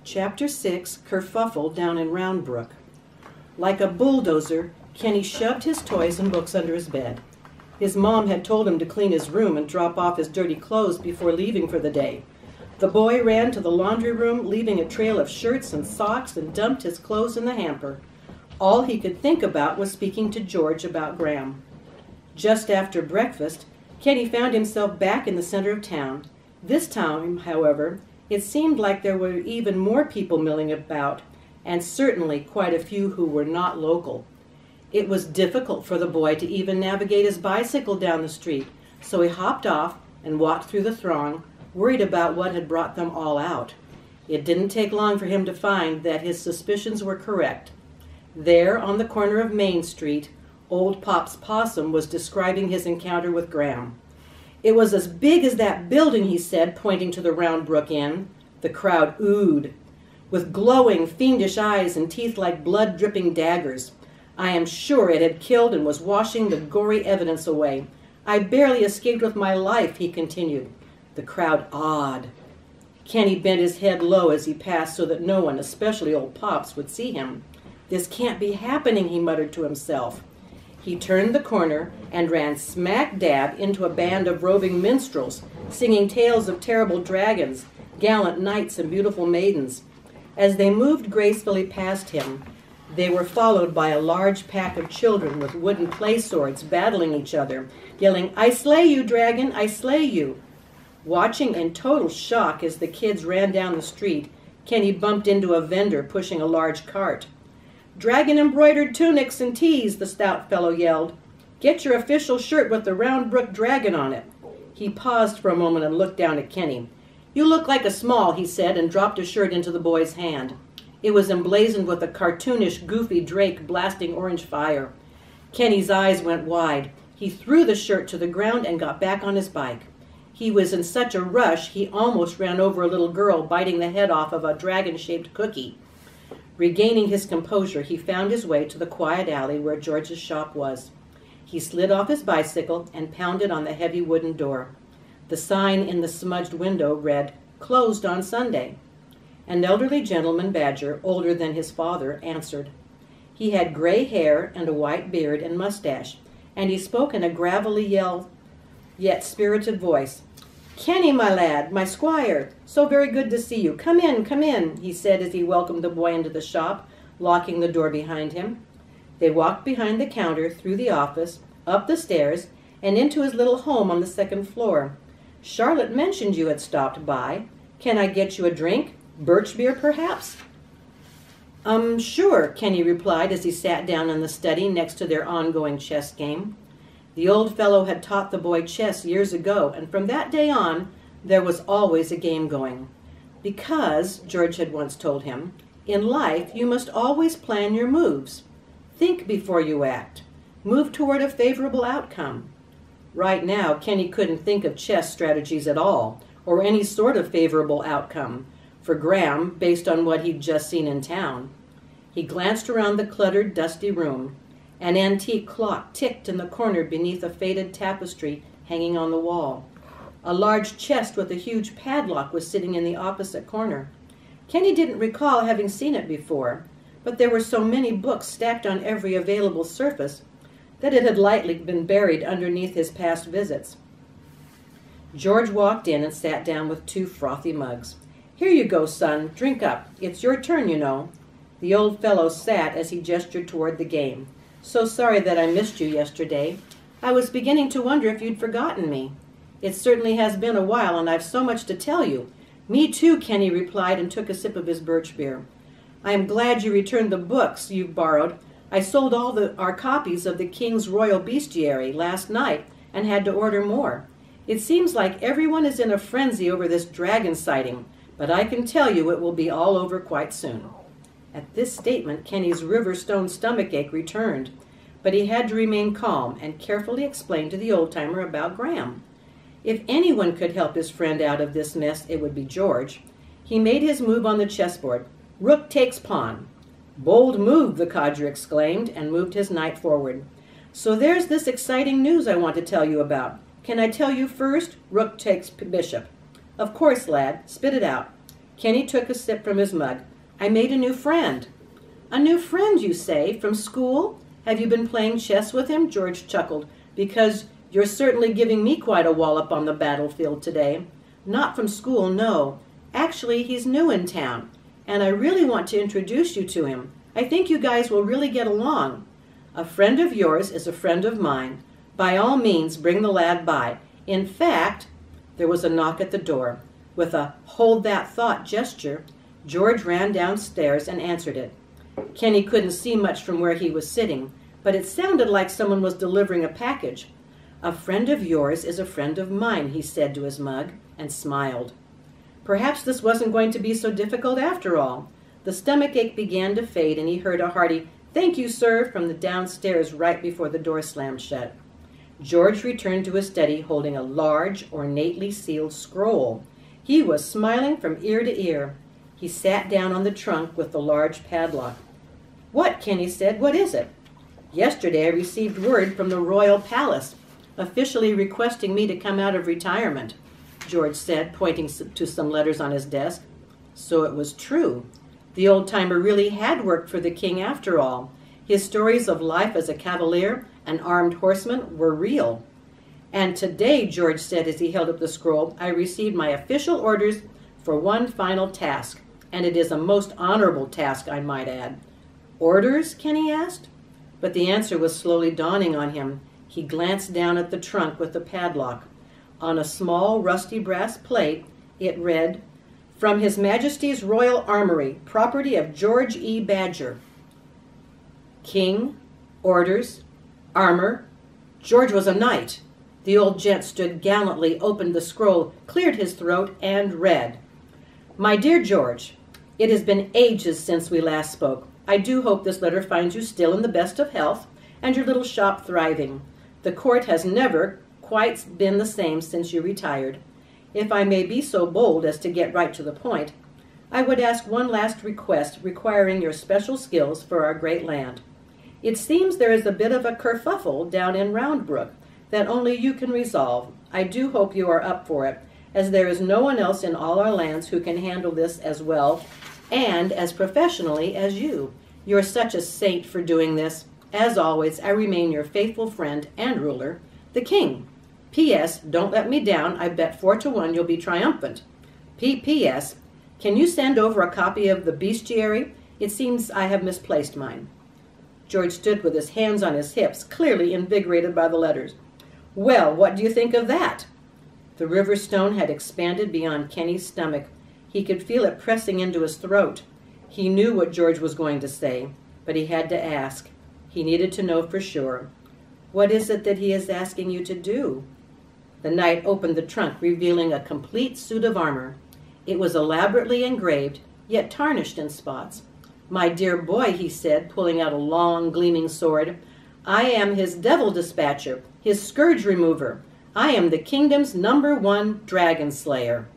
Chapter 6, Kerfuffle Down in Round Brook. Like a bulldozer, Kenny shoved his toys and books under his bed. His mom had told him to clean his room and drop off his dirty clothes before leaving for the day. The boy ran to the laundry room, leaving a trail of shirts and socks, and dumped his clothes in the hamper. All he could think about was speaking to George about Graham. Just after breakfast, Kenny found himself back in the center of town. This time, however, it seemed like there were even more people milling about, and certainly quite a few who were not local. It was difficult for the boy to even navigate his bicycle down the street, so he hopped off and walked through the throng, worried about what had brought them all out. It didn't take long for him to find that his suspicions were correct. There, on the corner of Main Street, Old Pop's Possum was describing his encounter with Graham. "It was as big as that building," he said, pointing to the Round Brook Inn. The crowd oohed. "With glowing, fiendish eyes and teeth like blood-dripping daggers. I am sure it had killed and was washing the gory evidence away. I barely escaped with my life," he continued. The crowd awed. Kenny bent his head low as he passed so that no one, especially Old Pops, would see him. "This can't be happening," he muttered to himself. He turned the corner and ran smack dab into a band of roving minstrels, singing tales of terrible dragons, gallant knights, and beautiful maidens. As they moved gracefully past him, they were followed by a large pack of children with wooden play swords battling each other, yelling, "I slay you, dragon, I slay you." Watching in total shock as the kids ran down the street, Kenny bumped into a vendor pushing a large cart. "Dragon-embroidered tunics and tees," the stout fellow yelled. "Get your official shirt with the Round Brook dragon on it." He paused for a moment and looked down at Kenny. "You look like a small," he said, and dropped a shirt into the boy's hand. It was emblazoned with a cartoonish, goofy drake blasting orange fire. Kenny's eyes went wide. He threw the shirt to the ground and got back on his bike. He was in such a rush he almost ran over a little girl biting the head off of a dragon-shaped cookie. Regaining his composure, he found his way to the quiet alley where George's shop was. He slid off his bicycle and pounded on the heavy wooden door. The sign in the smudged window read, "Closed on Sunday." An elderly gentleman badger, older than his father, answered. He had gray hair and a white beard and mustache, and he spoke in a gravelly yet spirited voice. "Kenny, my lad, my squire, so very good to see you. Come in," he said as he welcomed the boy into the shop, locking the door behind him. They walked behind the counter, through the office, up the stairs, and into his little home on the second floor. "Charlotte mentioned you had stopped by. Can I get you a drink? Birch beer, perhaps?" Sure," Kenny replied as he sat down in the study next to their ongoing chess game. The old fellow had taught the boy chess years ago, and from that day on, there was always a game going. "Because," George had once told him, "in life you must always plan your moves. Think before you act. Move toward a favorable outcome." Right now, Kenny couldn't think of chess strategies at all, or any sort of favorable outcome, for Graham, based on what he'd just seen in town. He glanced around the cluttered, dusty room. An antique clock ticked in the corner beneath a faded tapestry hanging on the wall. A large chest with a huge padlock was sitting in the opposite corner. Kenny didn't recall having seen it before, but there were so many books stacked on every available surface that it had likely been buried underneath his past visits. George walked in and sat down with 2 frothy mugs. "Here you go, son. Drink up. It's your turn, you know." The old fellow sat as he gestured toward the game. "So sorry that I missed you yesterday. I was beginning to wonder if you'd forgotten me. It certainly has been a while, and I've so much to tell you." "Me too," Kenny replied and took a sip of his birch beer. "I am glad you returned the books you borrowed. I sold all our copies of the King's Royal Bestiary last night and had to order more. It seems like everyone is in a frenzy over this dragon sighting, but I can tell you it will be all over quite soon." At this statement, Kenny's Riverstone stomachache returned, but he had to remain calm and carefully explain to the old-timer about Graham. If anyone could help his friend out of this mess, it would be George. He made his move on the chessboard. "Rook takes pawn." "Bold move," the codger exclaimed, and moved his knight forward. "So there's this exciting news I want to tell you about. Can I tell you first? Rook takes bishop." "Of course, lad. Spit it out." Kenny took a sip from his mug. I made a new friend. A new friend, you say? From school? Have you been playing chess with him? George chuckled. Because you're certainly giving me quite a wallop on the battlefield today. Not from school, no. Actually, he's new in town, and I really want to introduce you to him. I think you guys will really get along. A friend of yours is a friend of mine. By all means, bring the lad by. In fact, there was a knock at the door. With a hold that thought gesture, George ran downstairs and answered it. Kenny couldn't see much from where he was sitting, but it sounded like someone was delivering a package. A friend of yours is a friend of mine, he said to his mug, and smiled. Perhaps this wasn't going to be so difficult after all. The stomachache began to fade, and he heard a hearty, "Thank you, sir," from the downstairs right before the door slammed shut. George returned to his study holding a large, ornately sealed scroll. He was smiling from ear to ear. He sat down on the trunk with the large padlock. "What?" Kenny said. "What is it?" "Yesterday I received word from the royal palace, officially requesting me to come out of retirement," George said, pointing to some letters on his desk. So it was true. The old-timer really had worked for the king after all. His stories of life as a cavalier and armed horseman were real. "And today," George said as he held up the scroll, "I received my official orders for one final task, and it is a most honorable task, I might add." "Orders?" Kenny asked. But the answer was slowly dawning on him. He glanced down at the trunk with the padlock. On a small, rusty brass plate, it read, "From His Majesty's Royal Armory, property of George E. Badger." King, orders, armor. George was a knight. The old gent stood gallantly, opened the scroll, cleared his throat, and read, "My dear George, it has been ages since we last spoke. I do hope this letter finds you still in the best of health and your little shop thriving. The court has never quite been the same since you retired. If I may be so bold as to get right to the point, I would ask one last request requiring your special skills for our great land. It seems there is a bit of a kerfuffle down in Round Brook that only you can resolve. I do hope you are up for it, as there is no one else in all our lands who can handle this as well and as professionally as you. You're such a saint for doing this. As always, I remain your faithful friend and ruler, the King. P.S. Don't let me down. I bet 4-1 you'll be triumphant. P.P.S. Can you send over a copy of the Bestiary? It seems I have misplaced mine." George stood with his hands on his hips, clearly invigorated by the letters. "Well, what do you think of that?" The river stone had expanded beyond Kenny's stomach. He could feel it pressing into his throat. He knew what George was going to say, but he had to ask. He needed to know for sure. "What is it that he is asking you to do?" The knight opened the trunk, revealing a complete suit of armor. It was elaborately engraved, yet tarnished in spots. "My dear boy," he said, pulling out a long, gleaming sword, "I am his devil dispatcher, his scourge remover. I am the kingdom's #1 dragon slayer."